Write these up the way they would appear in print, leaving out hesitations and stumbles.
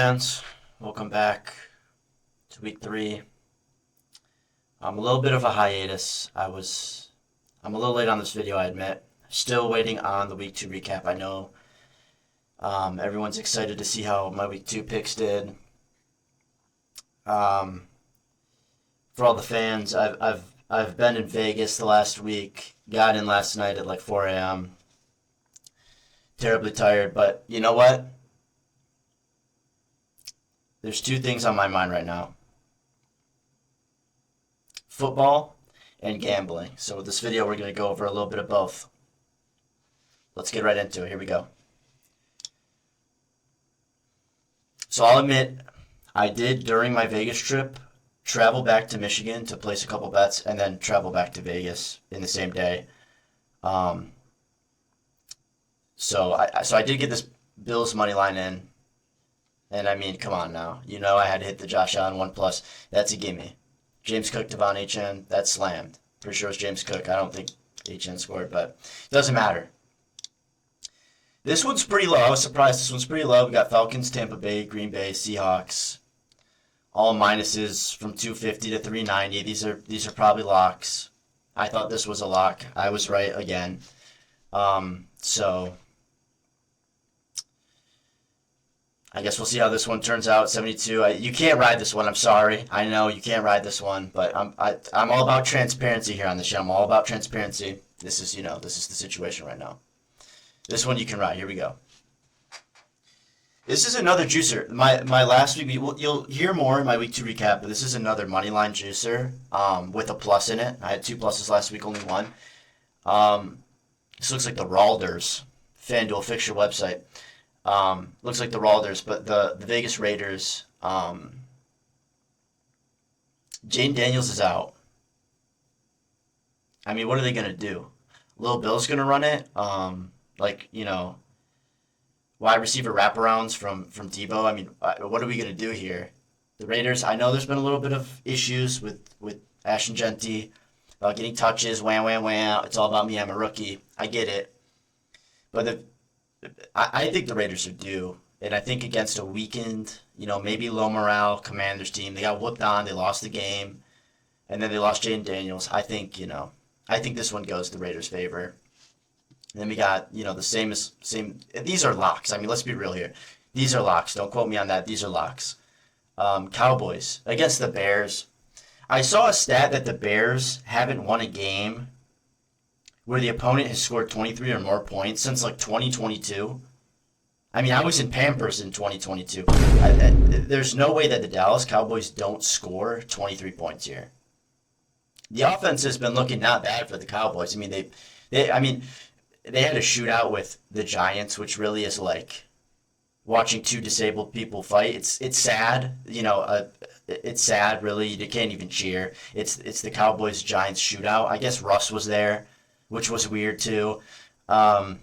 fans? Welcome back to week 3. A little bit of a hiatus. I'm a little late on this video, I admit. Still waiting on the week 2 recap. I know everyone's excited to see how my week 2 picks did. For all the fans, I've been in Vegas the last week. Got in last night at like 4 a.m. Terribly tired, but you know what? There's 2 things on my mind right now. Football and gambling. So with this video, we're going to go over a little bit of both. Let's get right into it. Here we go. So I'll admit, I did during my Vegas trip travel back to Michigan to place a couple bets and then travel back to Vegas in the same day. So I did get this Bills money line in. And I mean, come on now. You know I had to hit the Josh Allen 1+. That's a gimme. James Cook, Devon Achane, that's slammed. Pretty sure it was James Cook. I don't think Achane scored, but it doesn't matter. This one's pretty low. I was surprised. This one's pretty low. We got Falcons, Tampa Bay, Green Bay, Seahawks. All minuses from 250 to 390. These are probably locks. I thought this was a lock. I was right again. So I guess we'll see how this one turns out. 72. You can't ride this one. I'm sorry. I know you can't ride this one, but I'm all about transparency here on the show. I'm all about transparency. This is the situation right now. This one you can ride. Here we go. This is another juicer. My last week, you'll hear more in my week 2 recap, but this is another moneyline juicer with a plus in it. I had 2 pluses last week, only one. This looks like the Ralders FanDuel fixture website. Looks like the Ralders, but the Vegas Raiders. Jane Daniels is out. I mean, what are they gonna do? Lil Bill's gonna run it. Wide receiver wraparounds from Debo. I mean, what are we gonna do here? The Raiders. I know there's been a little bit of issues with Ashton Genty about getting touches. Wham. It's all about me. I'm a rookie. I get it, but I think the Raiders are due, and I think against a weakened, maybe low morale Commanders team, they got whooped on, they lost the game, and then they lost Jaden Daniels. I think this one goes the Raiders' favor. And then we got, the same. These are locks. I mean, let's be real here. These are locks. Don't quote me on that. These are locks. Cowboys against the Bears. I saw a stat that the Bears haven't won a game where the opponent has scored 23 or more points since like 2022. I mean, I was in Pampers in 2022. There's no way that the Dallas Cowboys don't score 23 points here. The offense has been looking not bad for the Cowboys. I mean, they had a shootout with the Giants, which really is like watching 2 disabled people fight. It's sad, it's sad. Really, you can't even cheer. It's the Cowboys Giants shootout. I guess Russ was there, which was weird too. But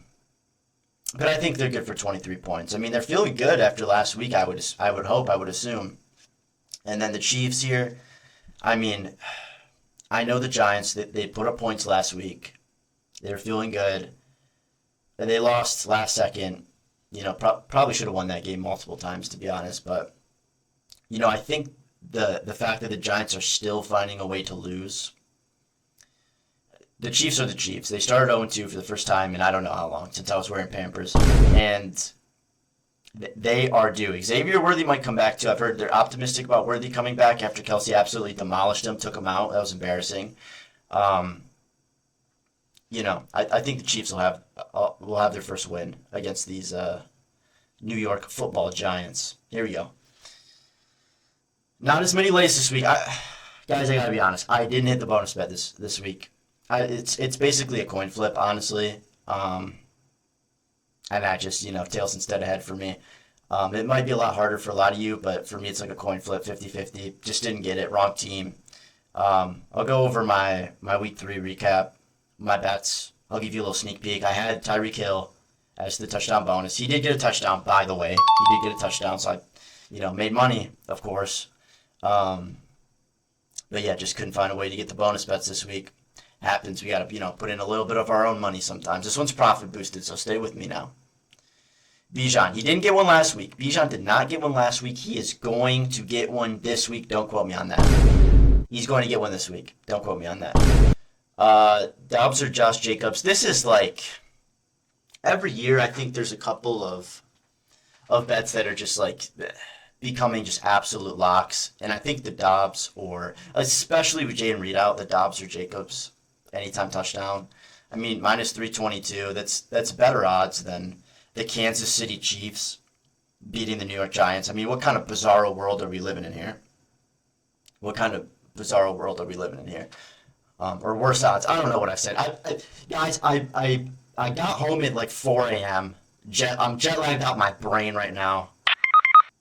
I think they're good for 23 points. I mean, they're feeling good after last week, I would hope, I would assume. And then the Chiefs here, I mean, I know the Giants, they put up points last week. They're feeling good. And they lost last second. Probably should have won that game multiple times, to be honest. But, I think the fact that the Giants are still finding a way to lose. The Chiefs are the Chiefs. They started 0-2 for the first time in I don't know how long, since I was wearing Pampers. And they are due. Xavier Worthy might come back too. I've heard they're optimistic about Worthy coming back after Kelsey absolutely demolished him, took him out. That was embarrassing. I think the Chiefs will have their first win against these New York Football Giants. Here we go. Not as many lays this week. Guys, I gotta be honest. I didn't hit the bonus bet this week. It's basically a coin flip, honestly. And I just, tails instead of head for me. It might be a lot harder for a lot of you, but for me it's like a coin flip, 50-50. Just didn't get it. Wrong team. I'll go over my week 3 recap, my bets. I'll give you a little sneak peek. I had Tyreek Hill as the touchdown bonus. He did get a touchdown, by the way. He did get a touchdown, so I, made money, of course. But yeah, just couldn't find a way to get the bonus bets this week. Happens. We got to, put in a little bit of our own money sometimes. This one's profit boosted, so stay with me now. Bijan. He didn't get one last week. Bijan did not get one last week. He is going to get one this week. Don't quote me on that. He's going to get one this week. Don't quote me on that. Dobbs or Josh Jacobs. This is like every year. I think there's a couple of bets that are just like becoming just absolute locks. And I think the Dobbs, or especially with Jaden Reed out, the Dobbs or Jacobs anytime touchdown. I mean, minus 322. That's better odds than the Kansas City Chiefs beating the New York Giants. I mean, what kind of bizarro world are we living in here? What kind of bizarro world are we living in here? Or worse odds. I don't know what I said. Guys, I got home at like 4 a.m. I'm jet lagged out my brain right now.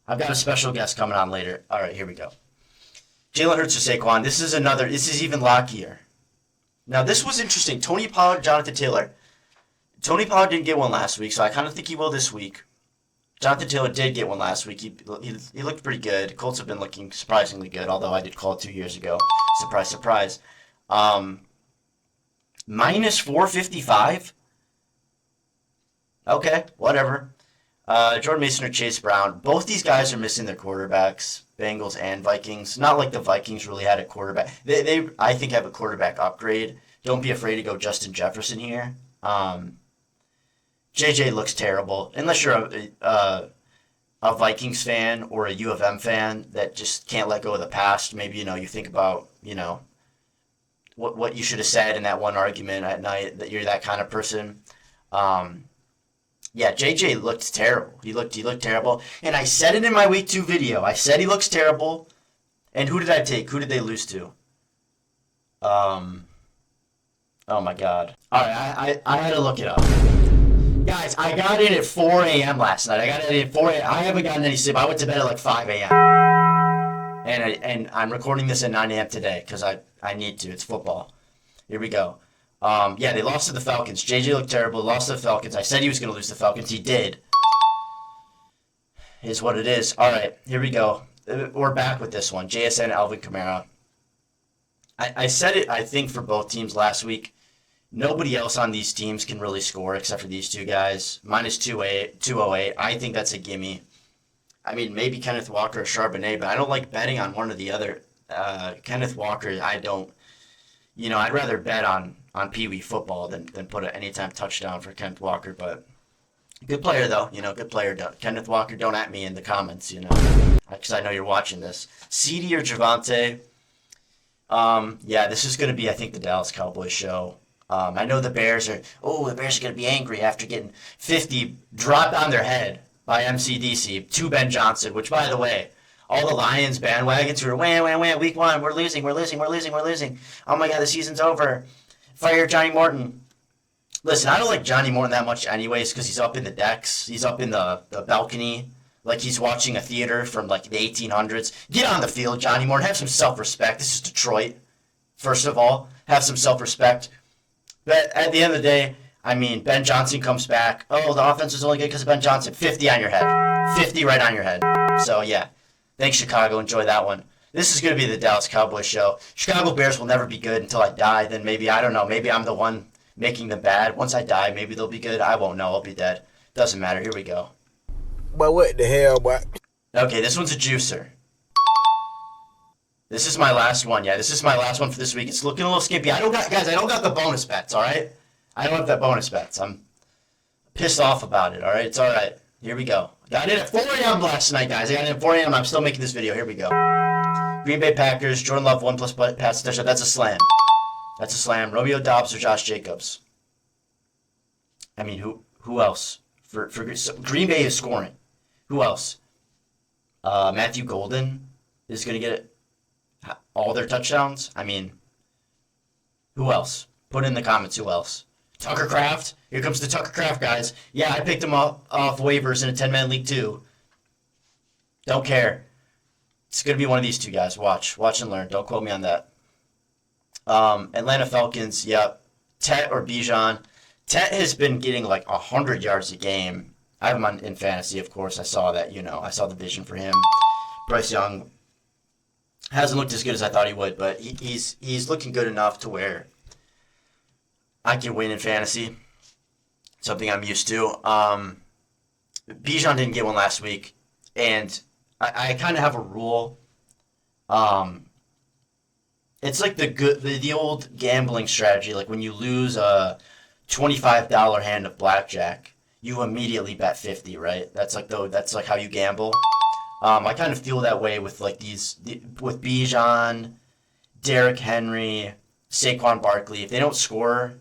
I've got a special guest coming on later. All right, here we go. Jalen Hurts or Saquon. This is even lockier. Now, this was interesting. Tony Pollard, Jonathan Taylor. Tony Pollard didn't get one last week, so I kind of think he will this week. Jonathan Taylor did get one last week. He looked pretty good. Colts have been looking surprisingly good, although I did call it 2 years ago. Surprise, surprise. Minus 455? Okay, whatever. Jordan Mason or Chase Brown. Both these guys are missing their quarterbacks, Bengals and Vikings. Not like the Vikings really had a quarterback. They I think, have a quarterback upgrade. Don't be afraid to go Justin Jefferson here. JJ looks terrible. Unless you're a Vikings fan or a U of M fan that just can't let go of the past. Maybe, you think about, what you should have said in that one argument at night, that you're that kind of person. Yeah, JJ looked terrible. He looked terrible. And I said it in my week 2 video. I said he looks terrible. And who did I take? Who did they lose to? Oh my God. All right, I had to look it up. Guys, I got in at 4 a.m. last night. I got in at 4 a.m. I haven't gotten any sleep. I went to bed at like 5 a.m. And I'm recording this at 9 a.m. today because I need to. It's football. Here we go. Yeah, they lost to the Falcons. JJ looked terrible. Lost to the Falcons. I said he was going to lose to the Falcons. He did. Is what it is. All right, here we go. We're back with this one. JSN, Alvin Kamara. I said it, I think, for both teams last week. Nobody else on these teams can really score except for these two guys. Minus 208. I think that's a gimme. I mean, maybe Kenneth Walker or Charbonnet, but I don't like betting on one or the other. Kenneth Walker, I don't. I'd rather bet on Pee Wee football than put an anytime touchdown for Kenneth Walker. But good player, though. Good player. Kenneth Walker, don't at me in the comments, because I know you're watching this. CD or Javante. Yeah, this is going to be, I think, the Dallas Cowboys show. I know the Bears are going to be angry after getting 50 dropped on their head by MCDC to Ben Johnson, which, by the way, all the Lions bandwagons who are, wham, week 1, we're losing. Oh my God, the season's over. Fire Johnny Morton. Listen, I don't like Johnny Morton that much anyways because he's up in the decks. He's up in the balcony like he's watching a theater from like the 1800s. Get on the field, Johnny Morton. Have some self-respect. This is Detroit. First of all, have some self-respect. But at the end of the day, I mean, Ben Johnson comes back. Oh, the offense is only good because of Ben Johnson. 50 on your head. 50 right on your head. So, yeah. Thanks, Chicago. Enjoy that one. This is going to be the Dallas Cowboys show. Chicago Bears will never be good until I die. Then maybe, I don't know, maybe I'm the one making them bad. Once I die, maybe they'll be good. I won't know. I'll be dead. Doesn't matter. Here we go. But what the hell, boy? Okay, this one's a juicer. This is my last one. Yeah, this is my last one for this week. It's looking a little skimpy. I don't got the bonus bets, all right? I don't have that bonus bets. I'm pissed off about it, all right? It's all right. Here we go. Got in at 4 a.m. last night, guys. I got in at 4 a.m. I'm still making this video. Here we go. Green Bay Packers, Jordan Love, 1+ pass touchdown. That's a slam. That's a slam. Romeo Dobbs or Josh Jacobs. I mean, who else? So Green Bay is scoring. Who else? Matthew Golden is going to get all their touchdowns. I mean, who else? Put in the comments who else. Tucker Kraft. Here comes the Tucker Kraft guys. Yeah, I picked him off waivers in a 10-man league too. Don't care. It's going to be one of these two guys. Watch and learn. Don't quote me on that. Atlanta Falcons, yep. Tet or Bijan. Tet has been getting like 100 yards a game. I have him in fantasy, of course. I saw that, I saw the vision for him. Bryce Young hasn't looked as good as I thought he would, but he's looking good enough to where I can win in fantasy. Something I'm used to. Bijan didn't get one last week, and I kind of have a rule. It's like the old gambling strategy. Like when you lose a $25 hand of blackjack, you immediately bet 50, right? That's like how you gamble. I kind of feel that way with with Bijan, Derrick Henry, Saquon Barkley. If they don't score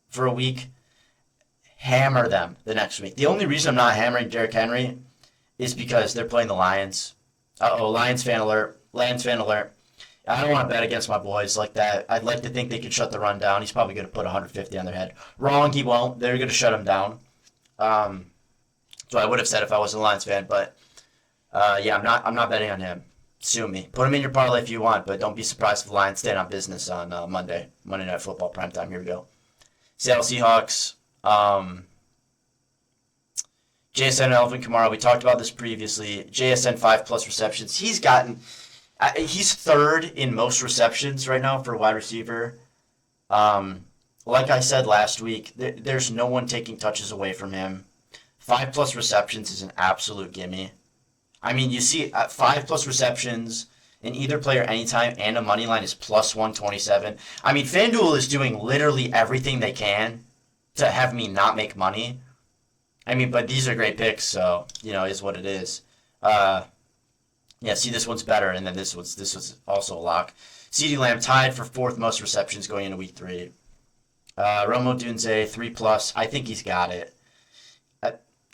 for a week, hammer them the next week. The only reason I'm not hammering Derrick Henry is because they're playing the Lions. Lions fan alert. Lions fan alert. I don't want to bet against my boys like that. I'd like to think they could shut the run down. He's probably going to put 150 on their head. Wrong, he won't. They're going to shut him down. So I would have said if I was a Lions fan, but yeah, I'm not betting on him. Sue me. Put him in your parlay if you want, but don't be surprised if the Lions stay on business on Monday Night Football primetime. Here we go. Seattle Seahawks. JSN Alvin Kamara. We talked about this previously. JSN 5+ receptions. He's third in most receptions right now for a wide receiver. Like I said last week, there's no one taking touches away from him. 5+ receptions is an absolute gimme. I mean, you see 5+ receptions in either player anytime and a money line is plus 127. I mean, FanDuel is doing literally everything they can to have me not make money. I mean, but these are great picks, so, is what it is. Yeah, see, this one's better, and then this was also a lock. CeeDee Lamb tied for 4th most receptions going into week 3. Romo Dunze, 3+. I think he's got it.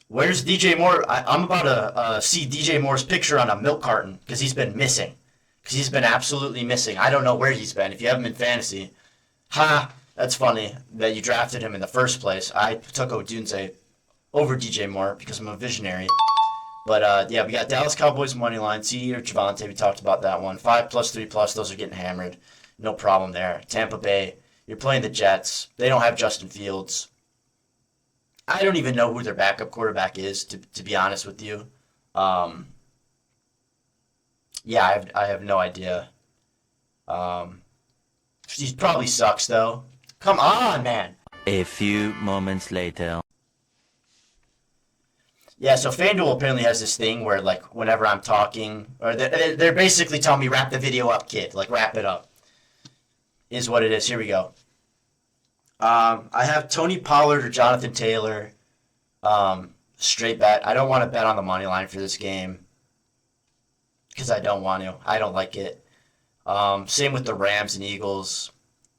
Where's DJ Moore? I'm about to see DJ Moore's picture on a milk carton because he's been missing. Because he's been absolutely missing. I don't know where he's been. If you have him in fantasy, that's funny that you drafted him in the first place. I took Odunze over DJ Moore because I'm a visionary. But, yeah, we got Dallas Cowboys money line. CD or Javonte, we talked about that one. 5+, 3+, those are getting hammered. No problem there. Tampa Bay, you're playing the Jets. They don't have Justin Fields. I don't even know who their backup quarterback is, to be honest with you. Yeah, I have no idea. He probably sucks, though. Come on, man. A few moments later. Yeah, so FanDuel apparently has this thing where, like, whenever I'm talking, or they're basically telling me, wrap the video up, kid. Like, wrap it up. Is what it is. Here we go. I have Tony Pollard or Jonathan Taylor. Straight bet. I don't want to bet on the money line for this game because I don't want to. I don't like it. Same with the Rams and Eagles.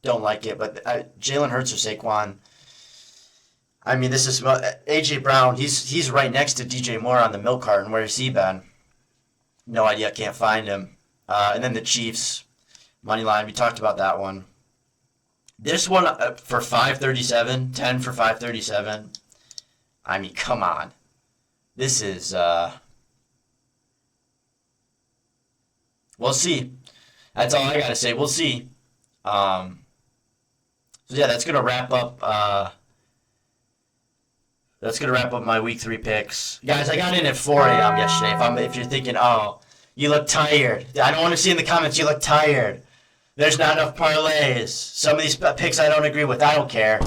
Don't like it. But Jalen Hurts or Saquon. I mean, this is A.J. Brown. He's right next to DJ Moore on the milk carton. Where has he been? No idea. Can't find him. And then the Chiefs money line. We talked about that one. This one for 537, 10 for 537. I mean, come on. This is, we'll see. That's all I got to say. We'll see. So, yeah, that's going to wrap up, my week 3 picks. Guys, I got in at 4 a.m. yesterday. If you're thinking, oh, you look tired. I don't want to see in the comments you look tired. There's not enough parlays. Some of these picks I don't agree with. I don't care.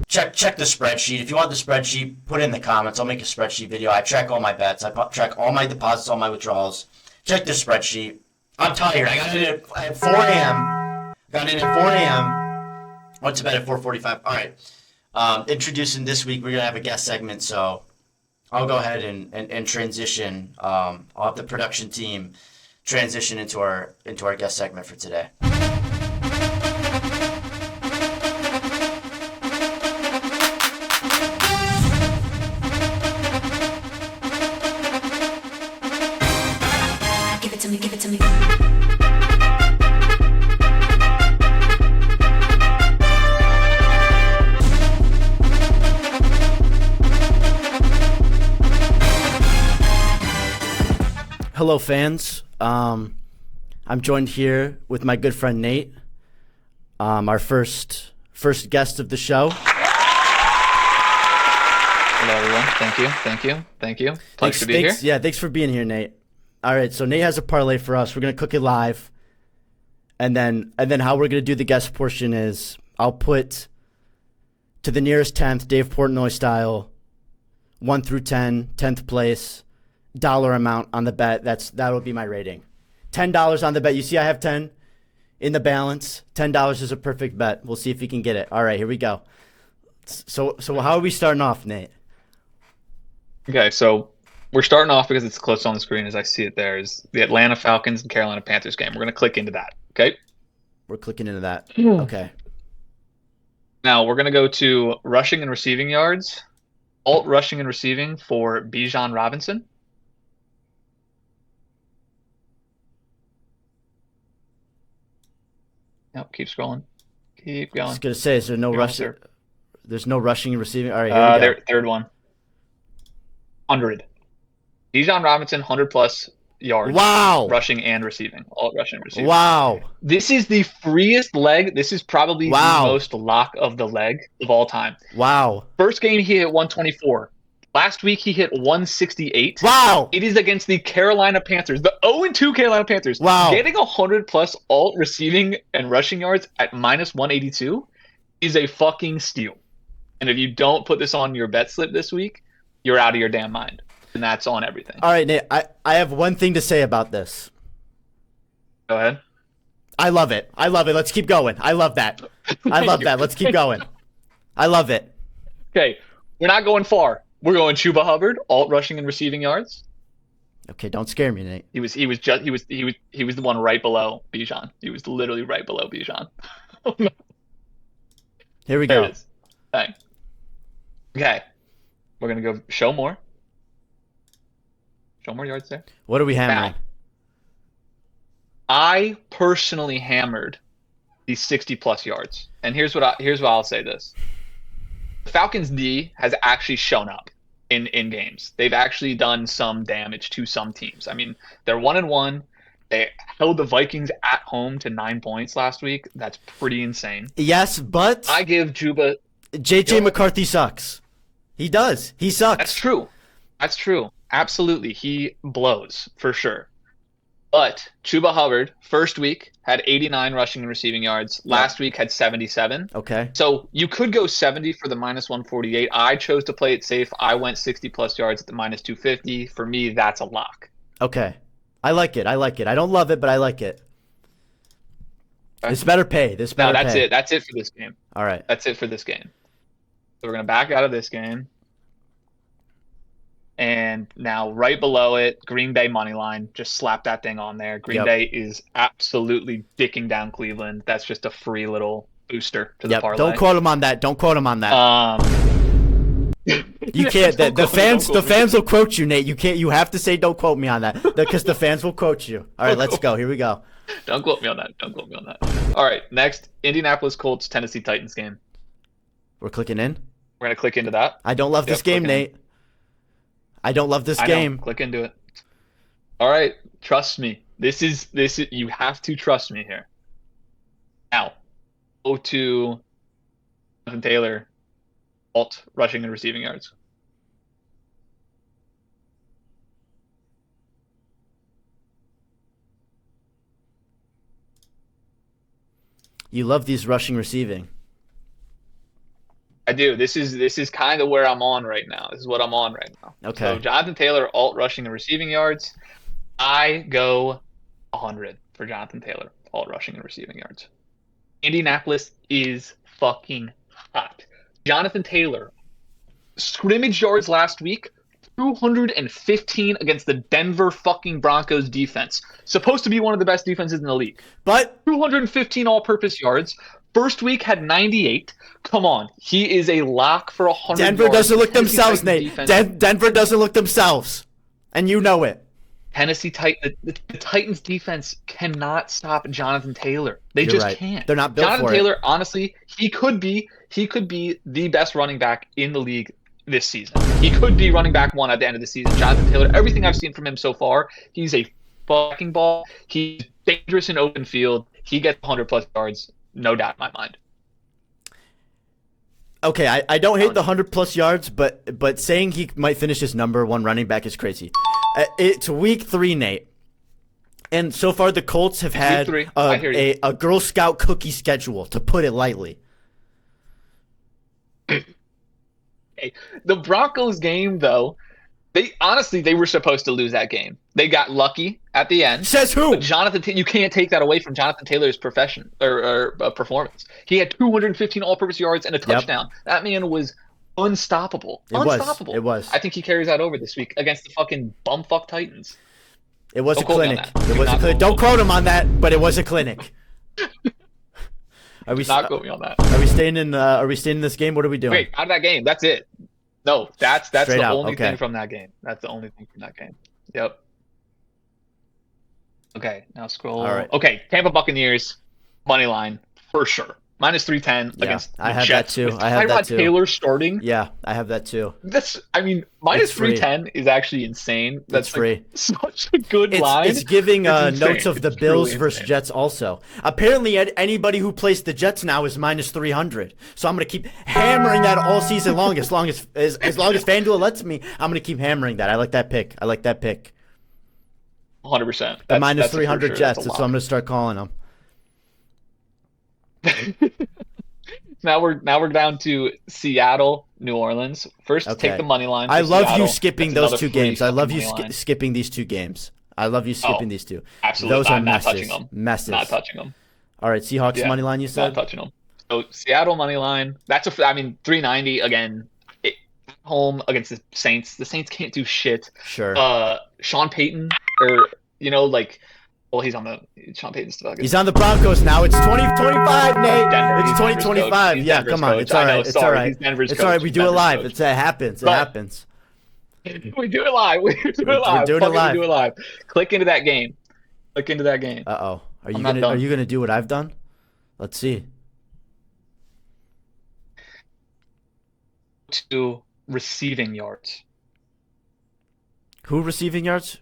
Check the spreadsheet. If you want the spreadsheet, put it in the comments. I'll make a spreadsheet video. I track all my bets. I track all my deposits, all my withdrawals. Check the spreadsheet. I'm tired. I got in at 4 a.m. Went to bed at 4:45. All right. Introducing this week, we're going to have a guest segment, so I'll go ahead and transition. I'll have the production team transition into our guest segment for today. Give it to me. Hello, fans. I'm joined here with my good friend Nate, our first guest of the show. Hello, everyone. Thank you. Pleasure to be here. Yeah, thanks for being here, Nate. All right, so Nate has a parlay for us. We're gonna cook it live, and then how we're gonna do the guest portion is I'll put to the nearest tenth, Dave Portnoy style, 1 through 10, 10th place, dollar amount on the bet. That'll be my rating. $10 on the bet. You see I have 10 in the balance. $10 is a perfect bet. We'll see if we can get it. All right, here we go. So how are we starting off, Nate? Okay, so we're starting off because it's close on the screen as I see it there is the Atlanta Falcons and Carolina Panthers game. We're going to click into that, okay? We're clicking into that. Okay. Now we're going to go to rushing and receiving yards, alt rushing and receiving for Bijan Robinson. Nope, keep scrolling. Keep I going. was going to say, is there no You're rushing? almost There's no rushing and receiving? All right, here we go. Third one. 100. Bijan Robinson, 100-plus yards. Wow. Rushing and receiving. Alt rushing and receiving. Wow. This is the freest leg. This is probably Wow. the most lock of the leg of all time. Wow. First game, he hit 124. Last week, he hit 168. Wow. It is against the Carolina Panthers, the 0-2 Carolina Panthers. Wow. Getting 100-plus alt receiving and rushing yards at minus 182 is a fucking steal. And if you don't put this on your bet slip this week, you're out of your damn mind. And that's on everything. All right, Nate, I have one thing to say about this. Go ahead. I love it. I love it. Let's keep going. I love that. I love that. Let's keep going. I love it. Okay, we're not going far. We're going Chuba Hubbard, alt rushing and receiving yards. Okay, don't scare me, Nate. He was the one right below Bijan. He was literally right below Bijan. Here we There go. it is. Bang. Okay, we're gonna go show more. Show more yards there. What are we hammering? Now, I personally hammered these 60-plus yards, and here's what I'll say this: the Falcons' D has actually shown up in games. They've actually done some damage to some teams. I mean, they're 1-1. They held the Vikings at home to 9 points last week. That's pretty insane. Yes, but I give Juba. JJ McCarthy sucks. He does. He sucks. That's true. That's true. Absolutely. He blows for sure. But Chuba Hubbard, first week, had 89 rushing and receiving yards. Last week had 77. Okay. So you could go 70 for the minus 148. I chose to play it safe. I went 60-plus yards at the minus 250. For me, that's a lock. Okay. I like it. I like it. I don't love it, but I like it. Okay. This better pay. This better No, that's pay. it. That's it for this game. All right. That's it for this game. So we're going to back out of this game. And now right below it, Green Bay money line. Just slap that thing on there. Green Bay is absolutely dicking down Cleveland. That's just a free little booster to the parlay. Don't quote him on that. Don't quote him on that. You can't. The fans will quote you, Nate. You can't. You have to say don't quote me on that because the fans will quote you. All right, let's go. Here we go. Don't quote me on that. Don't quote me on that. All right, next, Indianapolis Colts, Tennessee Titans game. We're clicking in. We're going to click into that. I don't love this game, Nate. I don't love this game. Click into it. All right, trust me. This is you have to trust me here. Now, go to Jonathan Taylor, alt rushing and receiving yards. You love these rushing receiving. I do. This is kind of where I'm on right now. This is what I'm on right now. Okay. So Jonathan Taylor, alt rushing and receiving yards. I go 100 for Jonathan Taylor, alt rushing and receiving yards. Indianapolis is fucking hot. Jonathan Taylor, scrimmage yards last week, 215 against the Denver fucking Broncos defense. Supposed to be one of the best defenses in the league. But 215 all-purpose yards. First week had 98. Come on, he is a lock for 100. Denver yards. doesn't look Tennessee themselves, Titans Nate. defense- Denver doesn't look themselves, and you know it. Tennessee the Titans defense cannot stop Jonathan Taylor. They You're just right. can't. They're not built Jonathan for it. Taylor, honestly, he could be the best running back in the league this season. He could be running back one at the end of the season. Jonathan Taylor, everything I've seen from him so far, he's a fucking ball. He's dangerous in open field. He gets 100-plus yards, no doubt in my mind. Okay, I don't hate the 100-plus yards, but saying he might finish his number one running back is crazy. It's week 3, Nate. And so far the Colts have had a Girl Scout cookie schedule, to put it lightly. Okay. The Broncos game, though, they were supposed to lose that game. They got lucky at the end. Says who? But you can't take that away from Jonathan Taylor's performance. He had 215 all-purpose yards and a touchdown. That man was unstoppable. It was. I think he carries that over this week against the fucking bumfuck Titans. It was Don't a quote me on clinic. that. It was a clinic. Don't quote him on that, but it was a clinic. Are we Not quote me on that. Are we staying in this game? What are we doing? Wait, out of that game. That's it. No, that's Straight the out, only okay. thing from that game. That's the only thing from that game. Yep. Okay, now scroll. All right. Okay, Tampa Buccaneers money line for sure. Minus 310 Yeah, against the I have Jets. that too. With I have that Tyrod too. Taylor starting. Yeah, I have that too. Minus It's free. 310 is actually insane. That's It's free. Such a good line. It's giving It's insane. notes of the It's Bills truly versus insane. Jets also. Apparently, anybody who plays the Jets now is minus 300. So I'm gonna keep hammering that all season long. As long as FanDuel lets me, I'm gonna keep hammering that. I like that pick. 100%. The minus that's a for 300 sure. Jets. That's a That's what I'm gonna start calling them. Now we're down to Seattle, New Orleans. First, Okay. take the money line. for I love Seattle. you skipping That's those two another free games. I love you fucking money line. skipping these two games. I love you skipping these two. Absolutely. Those are I'm not messes. touching them. Messes. Not touching them. All right, Seahawks Yeah, money line. You Not said. touching them. So Seattle money line. That's 390 again. At home against the Saints. The Saints can't do shit. Sure. Sean Payton, he's on the Sean Payton's still. He's on the Broncos now. It's 2025, Nate. Denver. It's He's Denver's 2025. coach. He's Yeah, Denver's come on. coach. It's all I know, right. It's sorry. all right. He's Denver's It's all right. coach. We do it Denver's live. coach. It happens. It But- happens. We do it live. We do it live. doing it Fucking live. We do it live. Click into that game. Uh oh. Are you I'm not gonna done. do what I've done? Let's see. To receiving yards. Who receiving yards?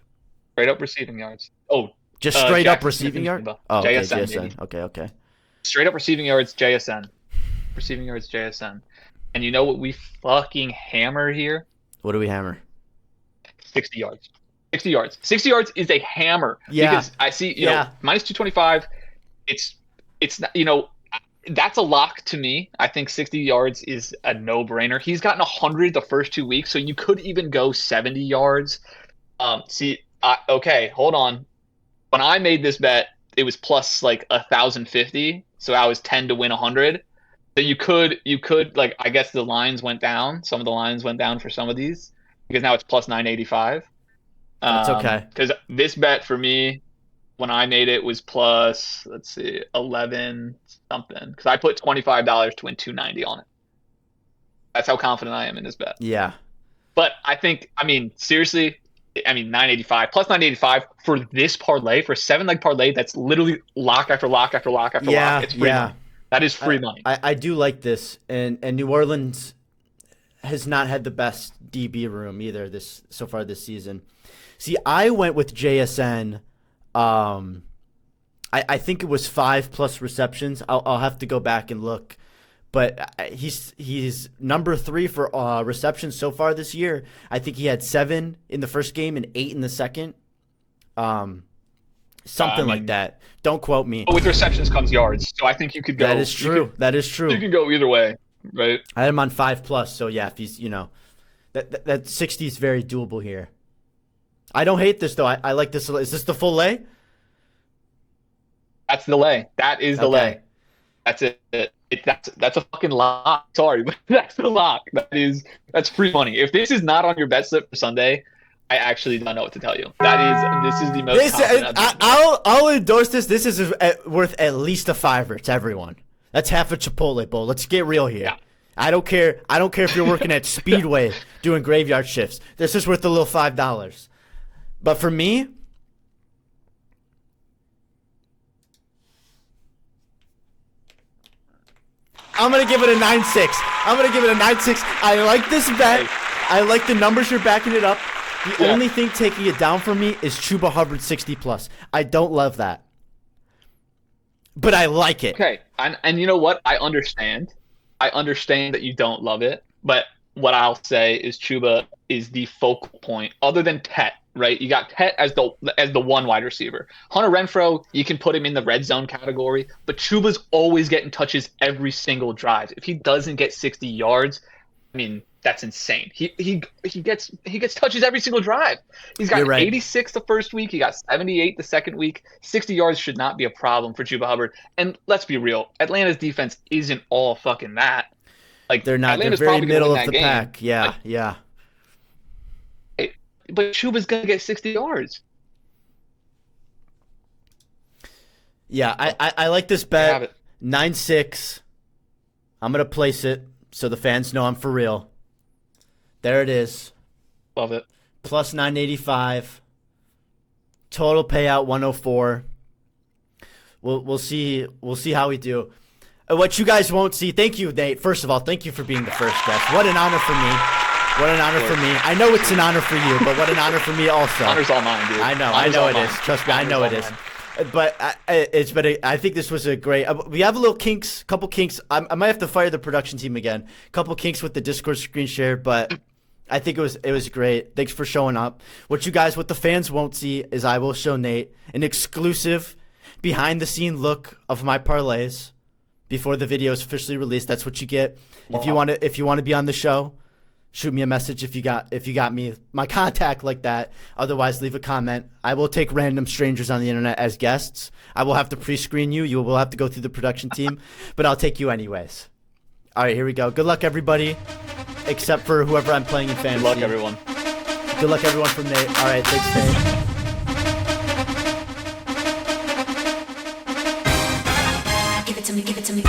Straight up receiving yards. Oh, Just straight up Jackson receiving Smith yard? and Jigba. Oh, okay, JSN, JSN. baby. Okay. straight up receiving yards, JSN. Receiving yards, JSN. And you know what we fucking hammer here? What do we hammer? 60 yards. 60 yards. 60 yards is a hammer. Yeah. Because I see, you know, minus 225. It's not, you know, that's a lock to me. I think 60 yards is a no-brainer. He's gotten 100 the first 2 weeks, so you could even go 70 yards. Okay, hold on. When I made this bet, it was plus like 1,050, so I was 10 to win 100. So you could like, I guess the lines went down. Some of the lines went down for some of these because now it's plus 985. That's okay. Because this bet for me, when I made it, was plus, let's see, 11 something. Because I put $25 to win 290 on it. That's how confident I am in this bet. Yeah. But I think, I mean, seriously, I mean, 985 plus 985 for this parlay, for a 7-leg parlay, that's literally lock after lock after lock after lock. It's free money. That is free money. I do like this, and New Orleans has not had the best DB room either so far this season. See, I went with JSN. I think it was 5+ receptions. I'll have to go back and look, but he's number 3 for receptions so far this year. I think he had 7 in the first game and 8 in the second. Something like that. Don't quote me. But with receptions comes yards, so I think you could go. That is true. That is true. You can go either way, right? I had him on 5+, so yeah, if he's, that 60 is very doable here. I don't hate this though. I like this. Is this the full lay? That's the lay. That is the Okay. lay. That's it. That's a fucking lock. Sorry, but that's the lock. That's free money. If this is not on your bet slip for Sunday, I actually don't know what to tell you. This is the most. confident I've been. I'll endorse this. This is worth at least a $5 to everyone. That's half a Chipotle bowl. Let's get real here. Yeah. I don't care if you're working at Speedway doing graveyard shifts. This is worth a little $5. But for me, I'm going to give it a 9.6. I like this bet. I like the numbers you're backing it up. The only thing taking it down for me is Chuba Hubbard 60+. I don't love that. But I like it. Okay, and you know what? I understand. I understand that you don't love it, but what I'll say is Chuba is the focal point, other than Tet, right? You got Tet as the one wide receiver. Hunter Renfrow, you can put him in the red zone category, but Chuba's always getting touches every single drive. If he doesn't get 60 yards, mean, that's insane. He gets touches every single drive. He's got You're right. 86 the first week. He got 78 the second week. 60 yards should not be a problem for Chuba Hubbard. And let's be real, Atlanta's defense isn't all fucking that. Like They're not. Atlanta's They're very probably gonna middle win of the that game. pack. Yeah, Like, yeah. But Chuba's gonna get 60 yards. Yeah, I like this Have bet. it. 9-6. I'm going to place it so the fans know I'm for real. There it is. Love it. Plus 985. Total payout 104. We'll see how we do. What you guys won't see. Thank you, Nate. First of all, thank you for being the first guest. What an honor for me. What an honor for me. I know it's an honor for you, but what an honor for me also. Honor's all mine, dude. I know Honor's all it mine. is. Trust me, I Honor's know all it is. mine. But I think this was a great. We have a little couple kinks. I might have to fire the production team again. Couple kinks with the Discord screen share, but I think it was great. Thanks for showing up. What the fans won't see is I will show Nate an exclusive behind the scene look of my parlays before the video is officially released. That's what you get. If you want to be on the show, shoot me a message if you got me my contact like that. Otherwise, leave a comment. I will take random strangers on the internet as guests. I will have to pre-screen you. You will have to go through the production team, but I'll take you anyways. All right, here we go. Good luck, everybody, except for whoever I'm playing in fantasy. Good luck, everyone. Good luck, everyone, from Nate. All right, thanks, Nate. Give it to me, give it to me.